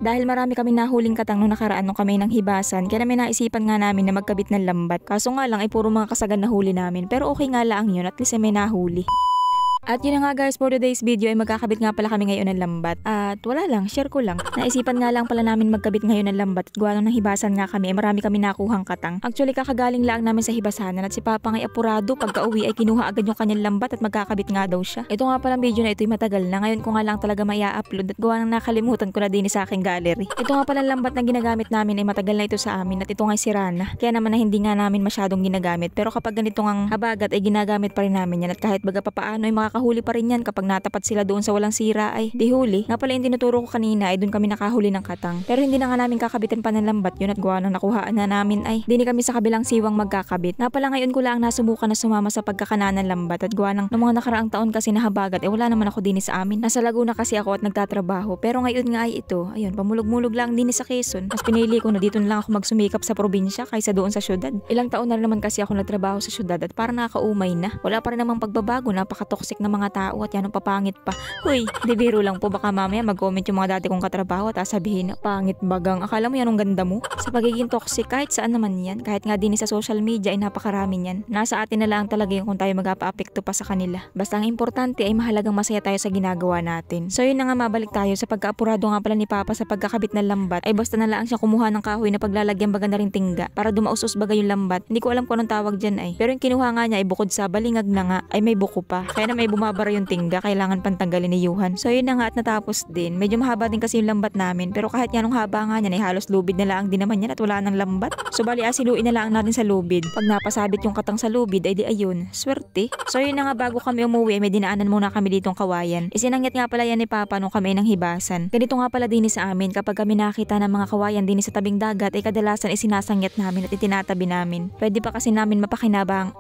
Dahil marami kami nahuling katang nung nakaraan nung kami ng hibasan, kaya namin naisipan nga namin na magkabit ng lambat. Kaso nga lang ay puro mga kasagan na huli namin, pero okay nga lang yun, at least ay may nahuli. At yun na nga guys, for today's video ay magkakabit nga pala kami ngayon ng lambat. At wala lang, share ko lang. Naisipan nga lang pala namin magkabit ngayon ng lambat at gawa ng hibasan nga kami ay marami kami nakuhang katang. Actually kakagaling lang namin sa hibasanan at si Papa ngay apurado pagka uwi ay kinuha agad yung kanyang lambat at magkakabit nga daw siya. Ito nga pala video na ito ay matagal na, ngayon ko nga lang talaga maia-upload at gawa ng nakalimutan ko na din sa aking gallery. Ito nga pala lambat na ginagamit namin ay matagal na ito sa amin at ito nga sira na. Kaya naman na hindi nga namin masyadong ginagamit, pero kapag ganito ngang habagat ay ginagamit pa rin namin yan at kahit baga papaano ay makakahuli pa rin yan kapag natapat sila doon sa walang sira ay di huli. Nga pala yung tinuturo ko kanina ay doon kami nakahuli ng katang. Pero hindi na nga namin kakabitan pa ng lambat yun at gawa ng nakuhaan na namin ay di kami sa kabilang siwang magkakabit. Nga pala ngayon ko lang nasubukan na sumama sa pagkakana ng lambat at gawa ng mga nakaraang taon kasi nahabagat eh wala naman ako din sa amin. Nasa Laguna kasi ako at nagtatrabaho. Pero ngayon nga ay ito, ayun, pamulog-mulog lang din sa Quezon. Mas pinili ko na dito na lang ako magsumikap sa probinsya kaysa doon sa syudad. Ilang taon na rin naman kasi ako nagtrabaho sa syudad at parang nakakaumay na. Wala pa rin namang pagbabago, napaka-toxic na mga tao at yan ang papangit pa. Huy, di biro lang po, baka mamaya mag-comment yung mga dati kong katrabaho at sabihin na pangit bagang. Akala mo yan ang ganda mo? Sa pagiging toxic kahit saan naman yan, kahit nga din sa social media ay napakarami niyan. Nasa atin na lang talaga yung kung tayo mag-apa-apekto pa sa kanila. Basta ang importante ay mahalagang masaya tayo sa ginagawa natin. So yun na nga, mabalik tayo sa pagkaapurado nga pala ni Papa sa pagkakabit ng lambat ay basta na lang siya kumuha ng kahoy na paglalagyan baga na rin tingga para dumaus-us baga yung lambat. Hindi ko alam kung anong tawag dyan ay. Pero yung kinuha nga niya ay bukod sa balingag na nga ay may buko pa. Kaya na may bumabara yung tingga, kailangan pantanggalin ni Yuhan. So yun na nga at natapos din. Medyo mahaba din kasi yung lambat namin, pero kahit yan nung haba nga niyan ay halos lubid na lang din naman yan at wala nang lambat. So bali asiluin na lang natin sa lubid. Pag napasabit yung katang sa lubid ay di ayun, swerte. So yun na nga, bago kami umuwi may dinaanan muna kami ditong kawayan. Isinangyat nga pala yan ni Papa nung kami ng hibasan. Ganito nga pala din sa amin, kapag kami nakita ng mga kawayan din sa tabing dagat ay kadalasan isinasangyat namin at itinatabi namin. Pwede pa kasi namin mapakinabang.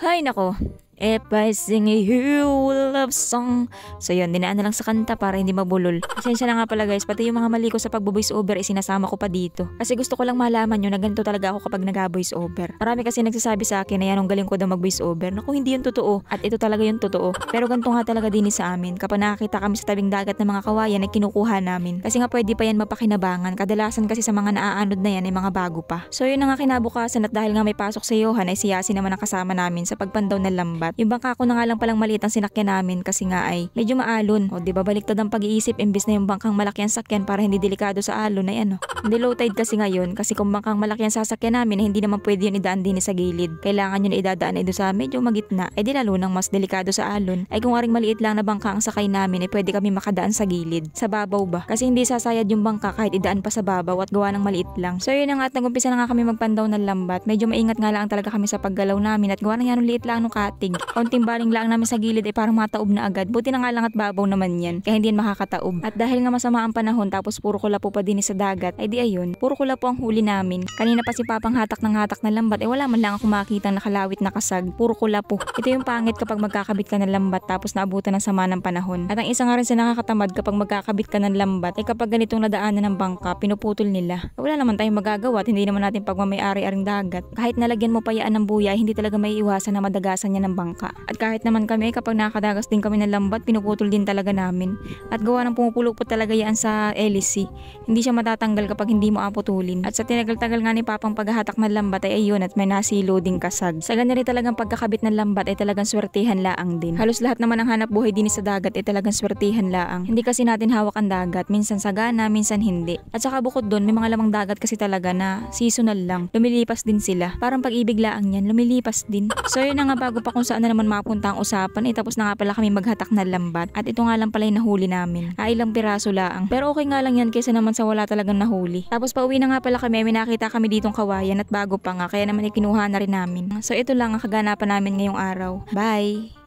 Hay nako. If I sing you a love song. So yun, dinaan na lang sa kanta para hindi mabulol. Pasensya na nga pala guys, pati yung mga mali ko sa pag-voice over sinasama ko pa dito. Kasi gusto ko lang malaman nyo na ganito talaga ako kapag nag-voice over. Marami kasi nagsasabi sa akin na yan ang galing ko daw mag-voice over. Naku, hindi yun totoo. At ito talaga yung totoo. Pero ganito nga talaga din sa amin. Kapag nakakita kami sa tabing dagat ng mga kawayan ay kinukuha namin. Kasi nga pwede pa yan mapakinabangan. Kadalasan kasi sa mga naaanod na yan ay mga bago pa. So yun na nga kinabukasan at dahil nga may pasok sa Johan ay si Yasi naman ang kasama namin sa pagpandaw ng lambat. Yung bangka ko na nga lang palang maliit ang sinakyan namin kasi nga ay medyo maalon. O di ba baliktad ang pag-iisip, imbis na yung bangkang malaki ang sakyan para hindi delikado sa alon ay ano. Hindi low tide kasi ngayon, kasi kung bangkang malaki ang sasakyan namin ay hindi naman pwede yun idaan din sa gilid. Kailangan yun idadaan ay doon sa medyo magitna. Ay di lalo nang mas delikado sa alon. Ay kung aring maliit lang na bangka ang sakay namin ay pwede kami makadaan sa gilid. Sa babaw ba? Kasi hindi sasayad yung bangka kahit idaan pa sa babaw at gawa ng maliit lang. So yun na nga at nagumpisa na nga kami magpandaw ng lambat. Medyo maingat nga lang talaga kami sa paggalaw namin at gawa ng yan liit lang nung katig. Konting baling lang namin sa gilid ay parang mataob na agad. Buti na nga lang at babaw naman yan. Kaya hindi yan makakataob. At dahil nga masama ang panahon tapos puro kulapo pa din sa dagat, ay di ayun, puro kulapo ang huli namin. Kanina pa si Papang hatak ng lambat ay wala man lang ako makitang nakalawit na kasag. Puro kulapo. Ito yung pangit kapag magkakabit ka ng lambat tapos naabutan ng sama ng panahon. At ang isa nga rin sa nakakatamad kapag magkakabit ka ng lambat ay kapag ganitong nadaanan ng bangka, pinuputol nila. Wala naman tayong magagawa at hindi naman natin pagmamayari-aring dagat. Kahit nalagyan mo pa yan ng buya, hindi talaga may iwasan na madagasan niya ng bangka. At kahit naman kami, kapag nakadagas din kami ng lambat, pinuputol din talaga namin. At gawa ng pumupulupot talaga yan sa LC. Hindi siya matatanggal kapag hindi mo aputulin. At sa tinagal-tagal nga ni Papang paghahatak ng lambat ay ayun at may nasilo ding kasag. Sa ganyan rin talagang pagkakabit ng lambat ay talagang swertihan laang din. Halos lahat naman ng hanap buhay din sa dagat ay talagang swertihan laang. Hindi kasi natin hawak ang dagat, minsan sagana, minsan hindi. At saka bukod doon, may mga lamang dagat kasi talaga na seasonal lang. Lumilipas din sila. Parang pag-ibig laang yan, lumilipas din. So yun na nga, bago pa kung saan na naman mapunta ang usapan, tapos na nga pala kami maghatak na lambat. At ito nga lang pala yung nahuli namin. Ilang piraso laang. Pero okay nga lang yan kaysa naman sa wala talagang nahuli. Tapos pauwi na nga pala kami, may nakita kami ditong kawayan at bago pa nga, kaya naman ikinuha na rin namin. So ito lang ang kaganapan namin ngayong araw. Bye!